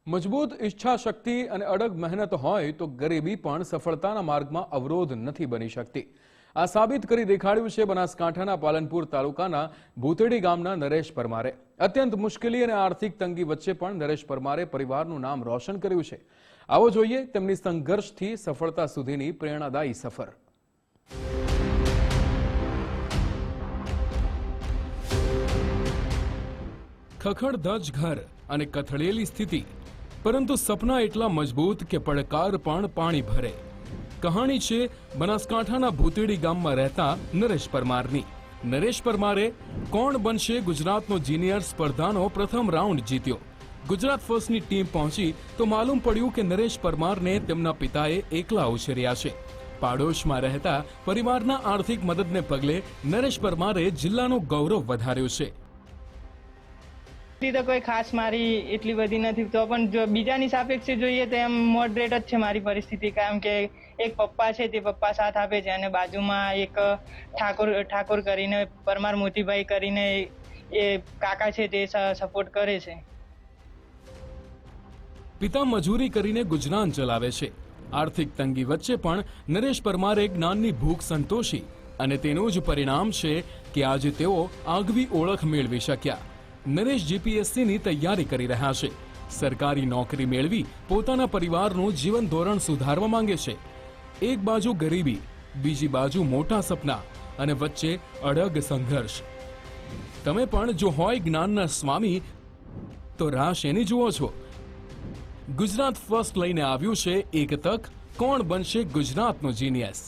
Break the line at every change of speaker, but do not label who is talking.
મજબૂત ઈચ્છા શક્તિ અને અડગ મહેનત હોય તો ગરીબી પણ સફળતાના માર્ગમાં અવરોધ નથી બની શકતી। આ સાબિત કરી દેખાડ્યું છે બનાસકાંઠાના પાલનપુર તાલુકાના ભૂતેડી ગામના નરેશ પરમારે। અત્યંત મુશ્કેલી અને આર્થિક તંગી વચ્ચે પણ નરેશ પરમારે પરિવારનું નામ રોશન કર્યું છે। આવો જોઈએ તેમની સંઘર્ષથી સફળતા સુધીની પ્રેરણાદાયી સફર। ખખડધજ ઘર અને કથળેલી સ્થિતિ, પરંતુ સપના એટલા મજબૂત કે પડકાર પણ પાણી ભરે। કહાણી છે બનાસકાંઠાના ભૂતેડી ગામમાં રહેતા નરેશ પરમારની। નરેશ પરમારે કોણ બનશે ગુજરાતનો જુનિયર સ્પર્ધાનો પ્રથમ રાઉન્ડ જીત્યો। ગુજરાત ફર્સ્ટની ટીમ પહોંચી તો માલુમ પડ્યું કે નરેશ પરમારને તેમના પિતાએ એકલા ઉછેર્યા છે। પાડોશમાં રહેતા પરિવારના આર્થિક મદદને પગલે નરેશ પરમારે જિલ્લાનું ગૌરવ વધાર્યું છે।
તો કોઈ ખાસ મારી એટલી બધી નથી, તો પણ જો બીજાની સાપેક્ષે જોઈએ તો એમ મોડરેટ જ છે મારી પરિસ્થિતિ। કારણ કે એક પપ્પા છે, તે પપ્પા સાથ આપે છે અને બાજુમાં એક ઠાકોર કરીને પરમાર મોતીભાઈ કરીને એ કાકા છે, તે સપોર્ટ કરે છે।
પિતા મજૂરી કરીને ગુજરાન ચલાવે છે। આર્થિક તંગી વચ્ચે પણ નરેશ પરમારે જ્ઞાનની ભૂખ સંતોષી અને તેનું જ પરિણામ છે કે આજે તેઓ આગવી ઓળખ મેળવી શક્યા। નરેશ જીપીએસસીની તૈયારી કરી રહ્યા છે। સરકારી નોકરી મેળવી પોતાના પરિવારનું જીવન ધોરણ સુધારવા માંગે છે। એક બાજુ ગરીબી, બીજી બાજુ મોટા સપના અને વચ્ચે અડગ સંઘર્ષ। તમે પણ જો હોય જ્ઞાનના સ્વામી તો રાહ શેની જુઓ છો? ગુજરાત ફર્સ્ટ લઈને આવ્યું છે એક તક, કોણ બનશે ગુજરાતનો જીનિયસ।